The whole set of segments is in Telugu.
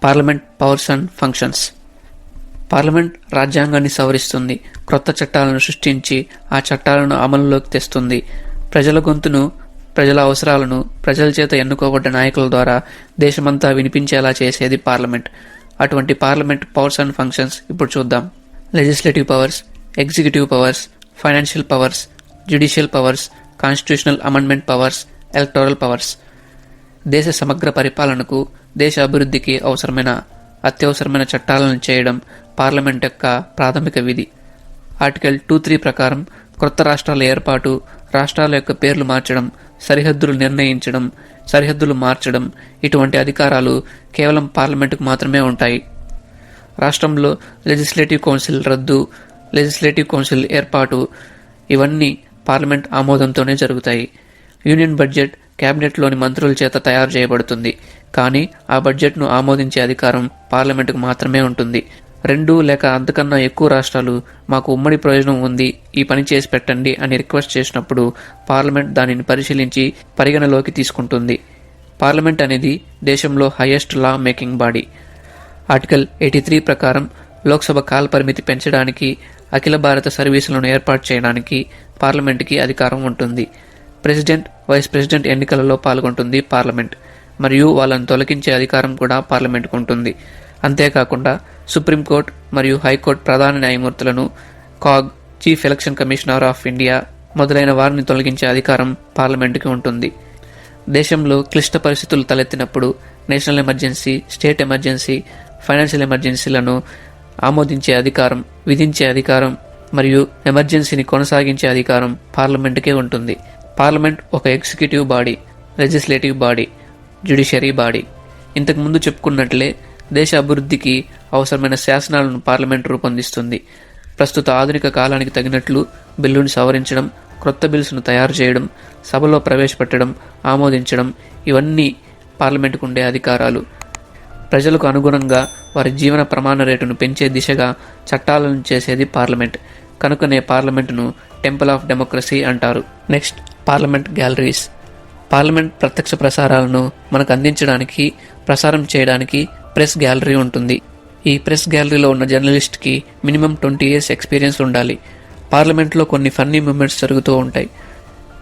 Parliament powers and functions. Parliament రాజ్యాంగాన్ని సవరిస్తుంది, క్రొత్త చట్టాలను సృష్టించి ఆ చట్టాలను అమలులోకి తెస్తుంది. ప్రజల గొంతును, ప్రజల అవసరాలను ప్రజల చేత ఎన్నుకోబడ్డ నాయకుల ద్వారా దేశమంతా వినిపించేలా చేసేది పార్లమెంట్. అటువంటి పార్లమెంట్ పవర్స్ అండ్ ఫంక్షన్స్ ఇప్పుడు చూద్దాం. Legislative powers, executive powers, financial powers, judicial powers, constitutional amendment powers, electoral powers. దేశ సమగ్ర పరిపాలనకు, దేశ అభివృద్ధికి అత్యవసరమైన చట్టాలను చేయడం పార్లమెంట్ యొక్క ప్రాథమిక విధి. ఆర్టికల్ 2(3) ప్రకారం కొత్త రాష్ట్రాల ఏర్పాటు, రాష్ట్రాల యొక్క పేర్లు మార్చడం, సరిహద్దులు నిర్ణయించడం, సరిహద్దులు మార్చడం ఇటువంటి అధికారాలు కేవలం పార్లమెంటుకు మాత్రమే ఉంటాయి. రాష్ట్రంలో లెజిస్లేటివ్ కౌన్సిల్ రద్దు, లెజిస్లేటివ్ కౌన్సిల్ ఏర్పాటు ఇవన్నీ పార్లమెంట్ ఆమోదంతోనే జరుగుతాయి. యూనియన్ బడ్జెట్ కేబినెట్లోని మంత్రుల చేత తయారు చేయబడుతుంది, కానీ ఆ బడ్జెట్ను ఆమోదించే అధికారం పార్లమెంటుకు మాత్రమే ఉంటుంది. 2 లేక అంతకన్నా ఎక్కువ రాష్ట్రాలు మాకు ఉమ్మడి ప్రయోజనం ఉంది, ఈ పని చేసి పెట్టండి అని రిక్వెస్ట్ చేసినప్పుడు పార్లమెంట్ దానిని పరిశీలించి పరిగణలోకి తీసుకుంటుంది. పార్లమెంట్ అనేది దేశంలో హైయెస్ట్ లా మేకింగ్ బాడీ. ఆర్టికల్ 83 ప్రకారం లోక్సభ కాల పరిమితి పెంచడానికి, అఖిల భారత సర్వీసులను ఏర్పాటు చేయడానికి పార్లమెంటుకి అధికారం ఉంటుంది. ప్రెసిడెంట్, వైస్ ప్రెసిడెంట్ ఎన్నికలలో పాల్గొంటుంది పార్లమెంట్, మరియు వాళ్ళను తొలగించే అధికారం కూడా పార్లమెంటుకు ఉంటుంది. అంతేకాకుండా సుప్రీంకోర్టు మరియు హైకోర్టు ప్రధాన న్యాయమూర్తులను, CAG, chief election commissioner of India మొదలైన వారిని తొలగించే అధికారం పార్లమెంటుకి ఉంటుంది. దేశంలో క్లిష్ట పరిస్థితులు తలెత్తినప్పుడు national emergency, state emergency, financial ఎమర్జెన్సీలను ఆమోదించే అధికారం, విధించే అధికారం మరియు ఎమర్జెన్సీని కొనసాగించే అధికారం పార్లమెంటుకే ఉంటుంది. పార్లమెంట్ ఒక executive body, legislative body, judiciary body. ఇంతకుముందు చెప్పుకున్నట్లే దేశ అభివృద్ధికి అవసరమైన శాసనాలను పార్లమెంట్ రూపొందిస్తుంది. ప్రస్తుత ఆధునిక కాలానికి తగినట్లు బిల్లుని సవరించడం, క్రొత్త బిల్స్ను తయారు చేయడం, సభలో ప్రవేశపెట్టడం, ఆమోదించడం ఇవన్నీ పార్లమెంటుకు ఉండే అధికారాలు. ప్రజలకు అనుగుణంగా వారి జీవన ప్రమాణ రేటును పెంచే దిశగా చట్టాలను చేసేది పార్లమెంట్. కనుకనే పార్లమెంటును టెంపుల్ ఆఫ్ డెమోక్రసీ అంటారు. Next, parliament galleries. పార్లమెంట్ ప్రత్యక్ష ప్రసారాలను మనకు అందించడానికి, ప్రసారం చేయడానికి ప్రెస్ గ్యాలరీ ఉంటుంది. ఈ ప్రెస్ గ్యాలరీలో ఉన్న జర్నలిస్ట్కి మినిమం 20 years ఎక్స్పీరియన్స్ ఉండాలి. పార్లమెంట్లో కొన్ని ఫన్నీ మూమెంట్స్ జరుగుతూ ఉంటాయి.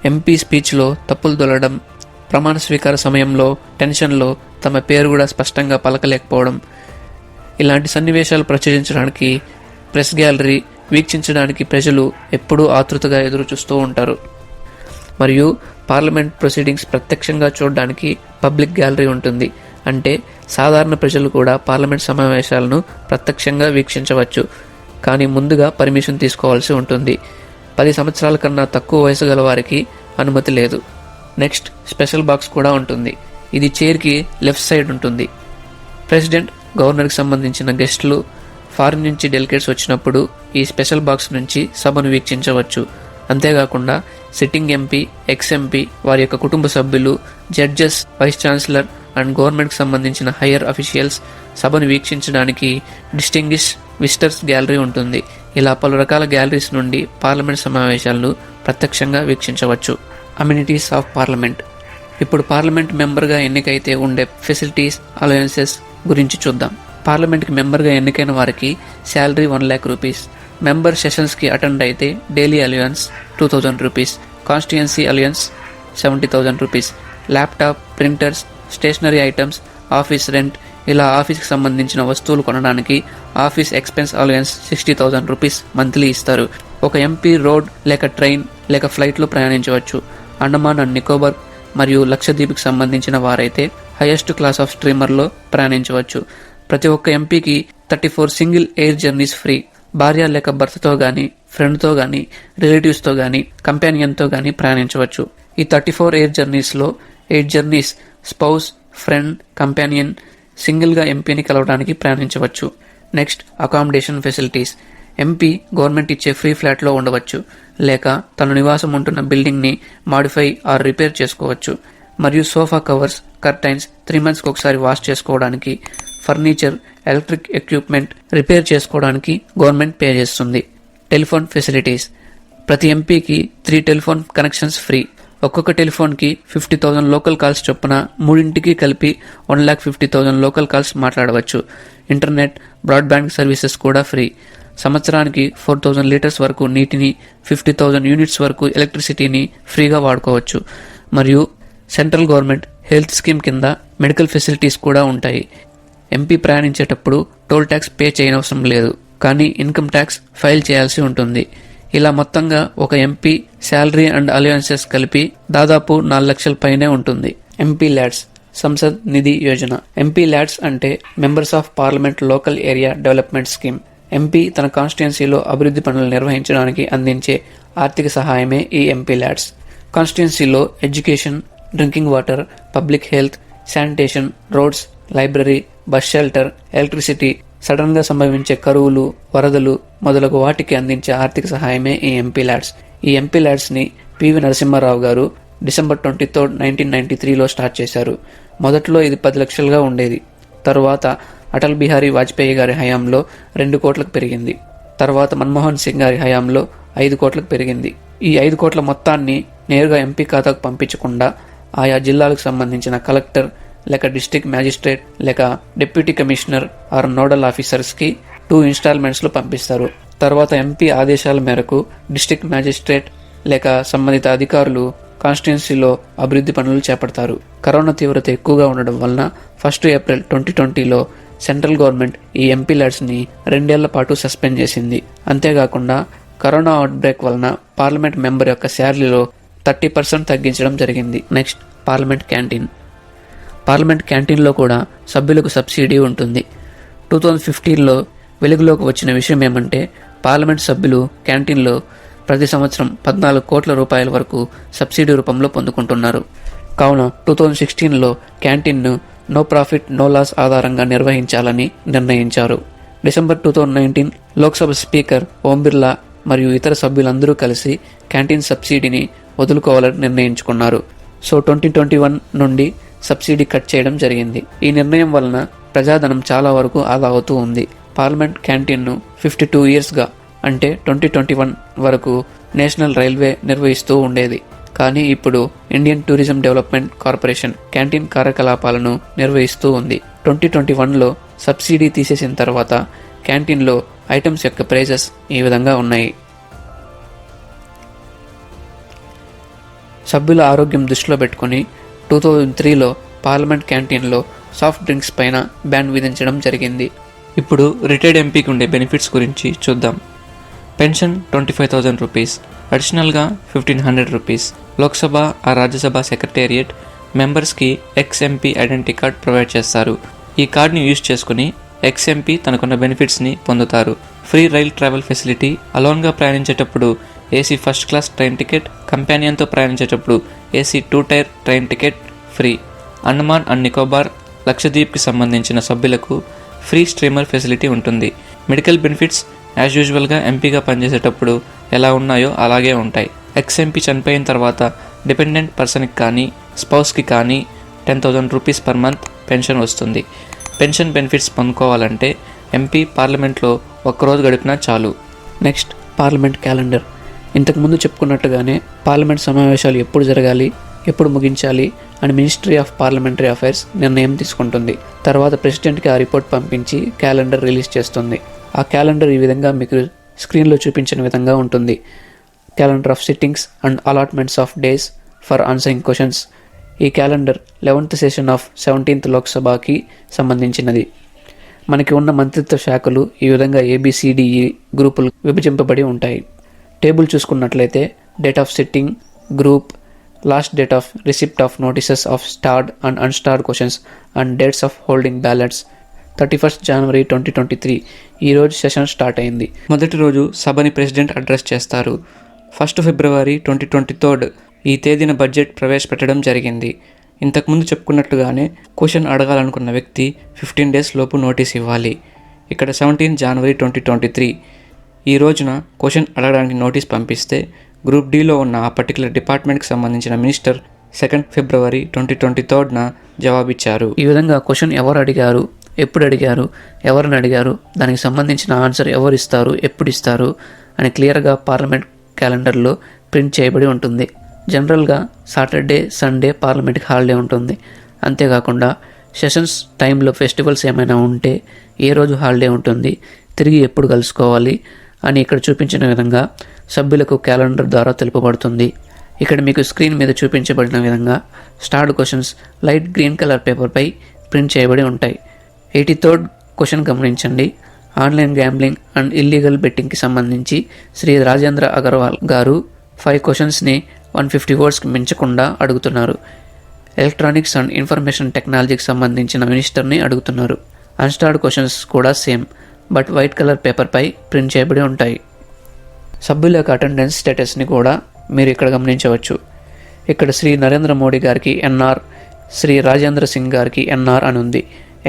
ఎంపీ స్పీచ్లో తప్పులు దొల్లడం, ప్రమాణ స్వీకార సమయంలో టెన్షన్లో తమ పేరు కూడా స్పష్టంగా పలకలేకపోవడం, ఇలాంటి సన్నివేశాలు ప్రచురించడానికి ప్రెస్ గ్యాలరీ వీక్షించడానికి ప్రజలు ఎప్పుడూ ఆతృతగా ఎదురు చూస్తూ ఉంటారు. మరియు పార్లమెంట్ ప్రొసీడింగ్స్ ప్రత్యక్షంగా చూడడానికి పబ్లిక్ గ్యాలరీ ఉంటుంది. అంటే సాధారణ ప్రజలు కూడా పార్లమెంట్ సమావేశాలను ప్రత్యక్షంగా వీక్షించవచ్చు, కానీ ముందుగా పర్మిషన్ తీసుకోవాల్సి ఉంటుంది. 10 సంవత్సరాల కన్నా తక్కువ వయసు గల వారికి అనుమతి లేదు. నెక్స్ట్, స్పెషల్ బాక్స్ కూడా ఉంటుంది. ఇది చైర్కి లెఫ్ట్ సైడ్ ఉంటుంది. ప్రెసిడెంట్, గవర్నర్కి సంబంధించిన గెస్టులు, ఫారిన్ నుంచి డెలిగేట్స్ వచ్చినప్పుడు ఈ స్పెషల్ బాక్స్ నుంచి సభను వీక్షించవచ్చు. అంతేకాకుండా సిట్టింగ్ ఎంపీ, ఎక్స్-ఎంపీ, వారి యొక్క కుటుంబ సభ్యులు, జడ్జెస్, వైస్ ఛాన్సలర్ అండ్ గవర్నమెంట్కి సంబంధించిన హయ్యర్ అఫీషియల్స్ సభను వీక్షించడానికి డిస్టింగ్విష్ విజిటర్స్ గ్యాలరీ ఉంటుంది. ఇలా పలు రకాల గ్యాలరీస్ నుండి పార్లమెంట్ సమావేశాలను ప్రత్యక్షంగా వీక్షించవచ్చు. Immunities of parliament. ఇప్పుడు పార్లమెంట్ మెంబర్గా ఎన్నికైతే ఉండే ఫెసిలిటీస్, అలవెన్సెస్ గురించి చూద్దాం. పార్లమెంట్కి మెంబర్గా ఎన్నికైన వారికి శాలరీ 1 lakh rupees. మెంబర్ సెషన్స్కి అటెండ్ అయితే daily allowance 2000 rupees. Constituency allowance 70,000 rupees. Laptop, printers, stationery items, office rent, ఇలా ఆఫీస్కి సంబంధించిన వస్తువులు కొనడానికి office expense allowance 60,000 rupees monthly ఇస్తారు. ఒక ఎంపీ రోడ్ లేక ట్రైన్ లేక ఫ్లైట్లో ప్రయాణించవచ్చు. అండమాన్ అండ్ నికోబార్ మరియు లక్షద్వీప్కి సంబంధించిన వారైతే హైయెస్ట్ క్లాస్ ఆఫ్ స్ట్రీమర్లో ప్రయాణించవచ్చు. ప్రతి ఒక్క ఎంపీకి 34 సింగిల్ ఎయిర్ జర్నీస్ ఫ్రీ. భార్య లేక భర్తతో కానీ, ఫ్రెండ్తో కానీ, రిలేటివ్స్తో కానీ, కంపానియన్తో కానీ ప్రయాణించవచ్చు. ఈ 34 ఎయిర్ జర్నీస్లో 8 జర్నీస్ స్పౌస్, ఫ్రెండ్, కంపానియన్ సింగిల్గా ఎంపీని కలవడానికి ప్రయాణించవచ్చు. Next, accommodation facilities. MP government ఇచ్చే ఫ్రీ ఫ్లాట్లో ఉండవచ్చు, లేక తన నివాసం ఉంటున్న బిల్డింగ్ని మాడిఫై ఆర్ రిపేర్ చేసుకోవచ్చు. మరియు సోఫా కవర్స్, కర్టైన్స్ 3 monthsకి ఒకసారి వాష్ చేసుకోవడానికి, ఫర్నిచర్, ఎలక్ట్రిక్ ఎక్విప్మెంట్ రిపేర్ చేసుకోవడానికి గవర్నమెంట్ పే చేస్తుంది. Telephone facilities. ప్రతి ఎంపీకి 3 టెలిఫోన్ కనెక్షన్స్ ఫ్రీ. ఒక్కొక్క టెలిఫోన్కి 50,000 లోకల్ కాల్స్ చొప్పున మూడింటికి కలిపి 1,50,000 లోకల్ కాల్స్ మాట్లాడవచ్చు. ఇంటర్నెట్, బ్రాడ్బ్యాండ్ సర్వీసెస్ కూడా ఫ్రీ. సంవత్సరానికి 4,000 లీటర్స్ వరకు నీటిని, 50,000 యూనిట్స్ వరకు ఎలక్ట్రిసిటీని ఫ్రీగా వాడుకోవచ్చు. మరియు సెంట్రల్ గవర్నమెంట్ హెల్త్ స్కీమ్ కింద మెడికల్ ఫెసిలిటీస్ కూడా ఉంటాయి. ఎంపీ ప్రయాణించేటప్పుడు టోల్ ట్యాక్స్ పే చేయనవసరం లేదు, కానీ ఇన్కమ్ ట్యాక్స్ ఫైల్ చేయాల్సి ఉంటుంది. ఇలా మొత్తంగా ఒక ఎంపీ శాలరీ అండ్ అలవెన్సెస్ కలిపి దాదాపు 4 లక్షల పైనే ఉంటుంది. MP LADS, Sansad Nidhi Yojana. MP LADS అంటే members of parliament local area development scheme. MP తన కాన్స్టిట్యున్సీలో అభివృద్ధి పనులు నిర్వహించడానికి అందించే ఆర్థిక సహాయమే ఈ ఎంపీ ల్యాడ్స్. కాన్స్టిట్యున్సీలో education, drinking water, public health, sanitation, roads, library, bus shelter, electricity, sudden గా సంభవించే కరువులు, వరదలు మొదలగు వాటికి అందించే ఆర్థిక సహాయమే ఈ ఎంపీ ల్యాడ్స్. ఈ ఎంపీ ల్యాడ్స్ ని పివి నరసింహారావు గారు December 23, 1993లో స్టార్ట్ చేశారు. మొదట్లో ఇది 10 లక్షలుగా ఉండేది. తరువాత అటల్ బిహారీ వాజ్పేయి గారి హయాంలో 2 కోట్లకు పెరిగింది. తర్వాత మన్మోహన్ సింగ్ గారి హయాంలో 5 కోట్లకు పెరిగింది. ఈ 5 కోట్ల మొత్తాన్ని నేరుగా ఎంపీ ఖాతాకు పంపించకుండా ఆయా జిల్లాలకు సంబంధించిన కలెక్టర్ లేక డిస్ట్రిక్ట్ మ్యాజిస్ట్రేట్ లేక డిప్యూటీ కమిషనర్ ఆర్ నోడల్ ఆఫీసర్స్కి 2 ఇన్స్టాల్మెంట్స్లో పంపిస్తారు. తర్వాత ఎంపీ ఆదేశాల మేరకు డిస్ట్రిక్ట్ మ్యాజిస్ట్రేట్ లేక సంబంధిత అధికారులు కాన్స్టిట్యున్సీలో అభివృద్ధి పనులు చేపడతారు. కరోనా తీవ్రత ఎక్కువగా ఉండడం వలన 1 ఏప్రిల్ 2020లో సెంట్రల్ గవర్నమెంట్ ఈ ఎంపీ ల్యాడ్స్ని 2 ఏళ్ల పాటు సస్పెండ్ చేసింది. అంతేకాకుండా కరోనా అవుట్బ్రేక్ వలన పార్లమెంట్ మెంబర్ యొక్క శాలరీలో 30% తగ్గించడం జరిగింది. Next, parliament canteen. పార్లమెంట్ క్యాంటీన్లో కూడా సభ్యులకు సబ్సిడీ ఉంటుంది. 2015లో వెలుగులోకి వచ్చిన విషయం ఏమంటే పార్లమెంట్ సభ్యులు క్యాంటీన్లో ప్రతి సంవత్సరం 14 కోట్ల రూపాయల వరకు సబ్సిడీ రూపంలో పొందుకుంటున్నారు. కావున 2016లో క్యాంటీన్ను నో ప్రాఫిట్ నో లాస్ ఆధారంగా నిర్వహించాలని నిర్ణయించారు. December 2019 లోక్సభ స్పీకర్ ఓం బిర్లా మరియు ఇతర సభ్యులందరూ కలిసి క్యాంటీన్ సబ్సిడీని వదులుకోవాలని నిర్ణయించుకున్నారు. సో 2021 నుండి సబ్సిడీ కట్ చేయడం జరిగింది. ఈ నిర్ణయం వలన ప్రజాధనం చాలా వరకు ఆదా అవుతూ ఉంది. పార్లమెంట్ క్యాంటీన్ను 52 ఇయర్స్గా అంటే 2021 వరకు నేషనల్ రైల్వే నిర్వహిస్తూ ఉండేది. కానీ ఇప్పుడు Indian tourism development corporation canteen కార్యకలాపాలను నిర్వహిస్తూ ఉంది. 2021లో సబ్సిడీ తీసేసిన తర్వాత క్యాంటీన్లో ఐటమ్స్ యొక్క ప్రైజెస్ ఈ విధంగా ఉన్నాయి. సభ్యుల ఆరోగ్యం దృష్టిలో పెట్టుకుని 2003లో పార్లమెంట్ క్యాంటీన్లో సాఫ్ట్ డ్రింక్స్ పైన బ్యాన్ విధించడం జరిగింది. ఇప్పుడు రిటైర్డ్ ఎంపీకి ఉండే బెనిఫిట్స్ గురించి చూద్దాం. పెన్షన్ 25,000 రూపీస్, అడిషనల్గా 1,500 రూపీస్. లోక్సభ ఆ రాజ్యసభ సెక్రటేరియట్ మెంబర్స్కి ఎక్స్-ఎంపీ ఐడెంటిటీ కార్డ్ ప్రొవైడ్ చేస్తారు. ఈ కార్డ్ని యూజ్ చేసుకుని ఎక్స్-ఎంపీ తనకున్న బెనిఫిట్స్ని పొందుతారు. ఫ్రీ రైల్ ట్రావెల్ ఫెసిలిటీ, అలోన్గా ప్రయాణించేటప్పుడు AC first class train ticket, కంపానియన్తో ప్రయాణించేటప్పుడు ఏసీ 2 tier train ticket free. Andaman and Nicobar, లక్షద్వీప్కి సంబంధించిన సభ్యులకు ఫ్రీ స్ట్రీమర్ ఫెసిలిటీ ఉంటుంది. మెడికల్ బెనిఫిట్స్ యాజ్ యూజువల్గా ఎంపీగా పనిచేసేటప్పుడు ఎలా ఉన్నాయో అలాగే ఉంటాయి. ఎక్స్-ఎంపీ చనిపోయిన తర్వాత డిపెండెంట్ పర్సన్కి కానీ స్పౌస్కి కానీ 10,000 రూపీస్ పర్ మంత్ పెన్షన్ వస్తుంది. పెన్షన్ బెనిఫిట్స్ పొందుకోవాలంటే ఎంపీ పార్లమెంట్లో ఒక్కరోజు గడిపినా చాలు. Next, parliament calendar. ఇంతకుముందు చెప్పుకున్నట్టుగానే పార్లమెంట్ సమావేశాలు ఎప్పుడు జరగాలి, ఎప్పుడు ముగించాలి అని మినిస్ట్రీ ఆఫ్ పార్లమెంటరీ అఫైర్స్ నిర్ణయం తీసుకుంటుంది. తర్వాత ప్రెసిడెంట్కి ఆ రిపోర్ట్ పంపించి క్యాలెండర్ రిలీజ్ చేస్తుంది. ఆ క్యాలెండర్ ఈ విధంగా మీకు స్క్రీన్లో చూపించిన విధంగా ఉంటుంది. Calendar of sittings and allotments of days for answering questions. ఈ calendar 11th session of 17th లోక్సభకి సంబంధించినది. మనకి ఉన్న మంత్రిత్వ శాఖలు ఈ విధంగా ABCDE గ్రూపులు విభజింపబడి ఉంటాయి. టేబుల్ చూసుకున్నట్లయితే date of sitting, group, last date of receipt of notices of starved and unstarred questions and dates of holding ballots. 31st January 2023 ఈరోజు సెషన్ స్టార్ట్ అయింది. మొదటి రోజు సభని ప్రెసిడెంట్ అడ్రస్ చేస్తారు. 1st February 2023 ఈ తేదీన బడ్జెట్ ప్రవేశపెట్టడం జరిగింది. ఇంతకుముందు చెప్పుకున్నట్లుగానే క్వశ్చన్ అడగాలనుకున్న వ్యక్తి 15 days లోపు నోటీస్ ఇవ్వాలి. ఇక్కడ 17 January 2023 ఈ రోజున క్వశ్చన్ అడగడానికి నోటీస్ పంపిస్తే గ్రూప్ Dలో ఉన్న ఆ పర్టికులర్ డిపార్ట్మెంట్కి సంబంధించిన మినిస్టర్ 2nd February 2023న జవాబిచ్చారు. ఈ విధంగా క్వశ్చన్ ఎవరు అడిగారు, ఎప్పుడు అడిగారు, ఎవరిని అడిగారు, దానికి సంబంధించిన ఆన్సర్ ఎవరు ఇస్తారు, ఎప్పుడు ఇస్తారు అని క్లియర్గా పార్లమెంట్ క్యాలెండర్లో ప్రింట్ చేయబడి ఉంటుంది. జనరల్గా సాటర్డే, సండే పార్లమెంట్కి హాలిడే ఉంటుంది. అంతేకాకుండా సెషన్స్ టైంలో ఫెస్టివల్స్ ఏమైనా ఉంటే ఏ రోజు హాలిడే ఉంటుంది, తిరిగి ఎప్పుడు కలుసుకోవాలి అని ఇక్కడ చూపించిన విధంగా సభ్యులకు క్యాలెండర్ ద్వారా తెలుపబడుతుంది. ఇక్కడ మీకు స్క్రీన్ మీద చూపించబడిన విధంగా starred questions light green colour పేపర్పై ప్రింట్ చేయబడి ఉంటాయి. 83rd క్వశ్చన్ గమనించండి. ఆన్లైన్ గ్యాంబ్లింగ్ అండ్ ఇల్లీగల్ బెట్టింగ్కి సంబంధించి శ్రీ రాజేంద్ర అగర్వాల్ గారు 5 క్వశ్చన్స్ని 150 వర్డ్స్కి మించకుండా అడుగుతున్నారు. ఎలక్ట్రానిక్స్ అండ్ ఇన్ఫర్మేషన్ టెక్నాలజీకి సంబంధించిన మినిస్టర్ని అడుగుతున్నారు. అన్స్టార్డ్ క్వశ్చన్స్ కూడా సేమ్, బట్ వైట్ కలర్ పేపర్పై ప్రింట్ చేయబడి ఉంటాయి. సభ్యుల యొక్క అటెండెన్స్ స్టేటస్ని కూడా మీరు ఇక్కడ గమనించవచ్చు. ఇక్కడ శ్రీ నరేంద్ర మోడీ గారికి ఎన్ఆర్, శ్రీ రాజేంద్ర సింగ్ గారికి ఎన్ఆర్ అని ఉంది.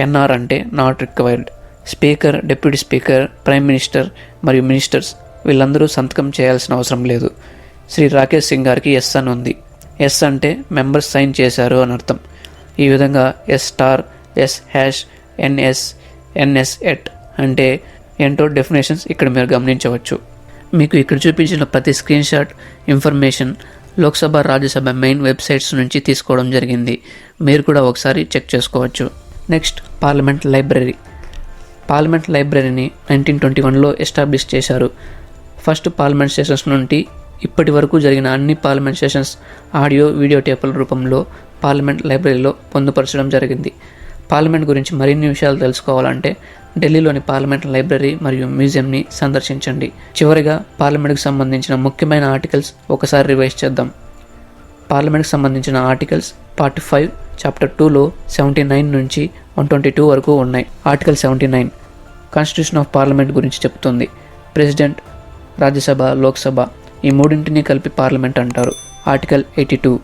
ఎన్ఆర్ అంటే not required. Speaker, deputy speaker, prime minister మరియు మినిస్టర్స్ వీళ్ళందరూ సంతకం చేయాల్సిన అవసరం లేదు. శ్రీ రాకేష్ సింగ్ గారికి ఎస్ అని ఉంది. ఎస్ అంటే మెంబర్స్ సైన్ చేశారు అని అర్థం. ఈ విధంగా S star, S hash, NS, NS at అంటే ఏంటో డెఫినేషన్స్ ఇక్కడ మీరు గమనించవచ్చు. మీకు ఇక్కడ చూపించిన ప్రతి screen shot information Lok Sabha, Rajya Sabha main websites నుంచి తీసుకోవడం జరిగింది. మీరు కూడా ఒకసారి చెక్ చేసుకోవచ్చు. Next, parliament library. పార్లమెంట్ లైబ్రరీని 1921లో ఎస్టాబ్లిష్ చేశారు. ఫస్ట్ పార్లమెంట్ సెషన్స్ నుండి ఇప్పటి వరకు జరిగిన అన్ని పార్లమెంట్ సెషన్స్ ఆడియో, వీడియో టేపుల రూపంలో పార్లమెంట్ లైబ్రరీలో పొందుపరచడం జరిగింది. పార్లమెంట్ గురించి మరిన్ని విషయాలు తెలుసుకోవాలంటే ఢిల్లీలోని పార్లమెంట్ లైబ్రరీ మరియు మ్యూజియంని సందర్శించండి. చివరిగా పార్లమెంట్కి సంబంధించిన ముఖ్యమైన ఆర్టికల్స్ ఒకసారి రివైజ్ చేద్దాం. పార్లమెంట్కి సంబంధించిన ఆర్టికల్స్ పార్ట్ 5 చాప్టర్ 2లో 79 నుంచి 122 వరకు ఉన్నాయి. ఆర్టికల్ 79 కాన్స్టిట్యూషన్ ఆఫ్ పార్లమెంట్ గురించి చెప్తుంది. ప్రెసిడెంట్, రాజ్యసభ, లోక్సభ ఈ మూడింటిని కలిపి పార్లమెంట్ అంటారు. ఆర్టికల్ 82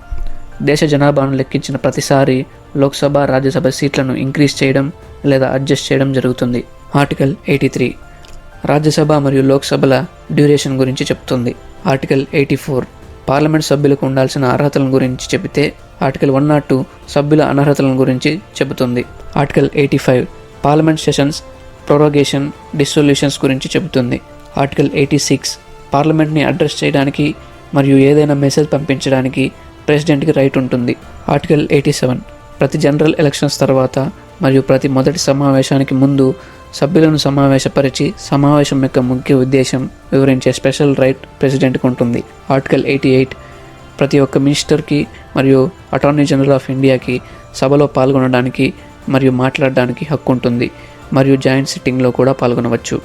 దేశ జనాభాను లెక్కించిన ప్రతిసారి లోక్సభ, రాజ్యసభ సీట్లను ఇంక్రీజ్ చేయడం లేదా అడ్జస్ట్ చేయడం జరుగుతుంది. ఆర్టికల్ 83 రాజ్యసభ మరియు లోక్సభల డ్యూరేషన్ గురించి చెప్తుంది. ఆర్టికల్ 84 పార్లమెంట్ సభ్యులకు ఉండాల్సిన అర్హతలను గురించి చెబితే ఆర్టికల్ 102 సభ్యుల అనర్హతలను గురించి చెబుతుంది. ఆర్టికల్ 85 పార్లమెంట్ సెషన్స్ ప్రొరోగేషన్, డిసొల్యూషన్స్ గురించి చెబుతుంది. ఆర్టికల్ 86 పార్లమెంట్ని అడ్రస్ చేయడానికి మరియు ఏదైనా మెసేజ్ పంపించడానికి ప్రెసిడెంట్కి రైట్ ఉంటుంది. ఆర్టికల్ 87 ప్రతి జనరల్ ఎలక్షన్స్ తర్వాత మరియు ప్రతి మొదటి సమావేశానికి ముందు సభ్యులను సమావేశపరిచి సమావేశం యొక్క ముఖ్య ఉద్దేశం వివరించే స్పెషల్ రైట్ ప్రెసిడెంట్కి ఉంటుంది. ఆర్టికల్ 88 ప్రతి ఒక్క మినిస్టర్కి మరియు అటార్నీ జనరల్ ఆఫ్ ఇండియాకి సభలో పాల్గొనడానికి మరియు మాట్లాడడానికి హక్కు ఉంటుంది మరియు జాయింట్ సిట్టింగ్లో కూడా పాల్గొనవచ్చు.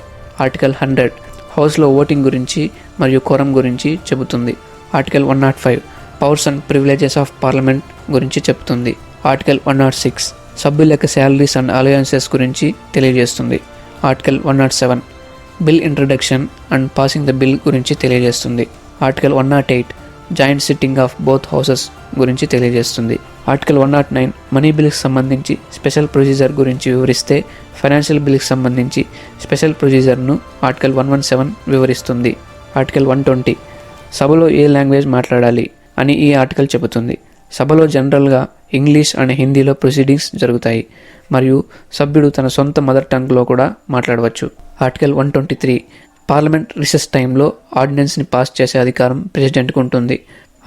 ఆర్టికల్ 100 హౌస్లో ఓటింగ్ గురించి మరియు కోరం గురించి చెబుతుంది. Article 105 powers and privileges of parliament గురించి చెబుతుంది. ఆర్టికల్ 106 సభ్యుల యొక్క శాలరీస్ అండ్ అలయన్సెస్ గురించి తెలియజేస్తుంది. Article 107 bill introduction and passing the bill గురించి తెలియజేస్తుంది. Article 108 joint sitting of both houses గురించి తెలియజేస్తుంది. ఆర్టికల్ 109 మనీ బిల్కి సంబంధించి స్పెషల్ ప్రొసీజర్ గురించి వివరిస్తే ఫైనాన్షియల్ బిల్కి సంబంధించి స్పెషల్ ప్రొసీజర్ను ఆర్టికల్ 117 వివరిస్తుంది. ఆర్టికల్ 120 సభలో ఏ లాంగ్వేజ్ మాట్లాడాలి అని ఈ ఆర్టికల్ చెబుతుంది. సభలో జనరల్గా ఇంగ్లీష్ అండ్ హిందీలో ప్రొసీడింగ్స్ జరుగుతాయి మరియు సభ్యుడు తన సొంత మదర్ టంగ్లో కూడా మాట్లాడవచ్చు. ఆర్టికల్ 123 పార్లమెంట్ రిసెస్ టైంలో ఆర్డినెన్స్ని పాస్ చేసే అధికారం ప్రెసిడెంట్కి ఉంటుంది.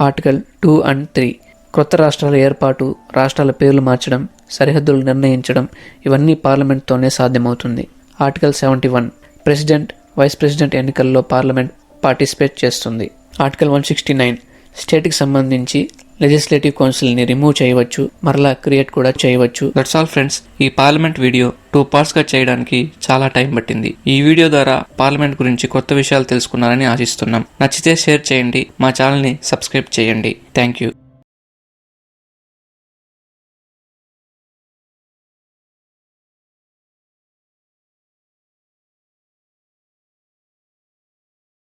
ఆర్టికల్ 2 and 3 కొత్త రాష్ట్రాల ఏర్పాటు, రాష్ట్రాల పేర్లు మార్చడం, సరిహద్దులు నిర్ణయించడం ఇవన్నీ పార్లమెంట్తోనే సాధ్యమవుతుంది. ఆర్టికల్ 71 ప్రెసిడెంట్, వైస్ ప్రెసిడెంట్ ఎన్నికల్లో పార్లమెంట్ పార్టిసిపేట్ చేస్తుంది. ఆర్టికల్ 169 స్టేట్కి సంబంధించి లెజిస్లేటివ్ కౌన్సిల్ని రిమూవ్ చేయవచ్చు, మరలా క్రియేట్ కూడా చేయవచ్చు. That's all friends. ఈ పార్లమెంట్ వీడియో 2 పార్ట్స్గా చేయడానికి చాలా టైం పట్టింది. ఈ వీడియో ద్వారా పార్లమెంట్ గురించి కొత్త విషయాలు తెలుసుకున్నారని ఆశిస్తున్నాం. నచ్చితే షేర్ చేయండి, మా ఛానల్ని సబ్స్క్రైబ్ చేయండి. Thank you.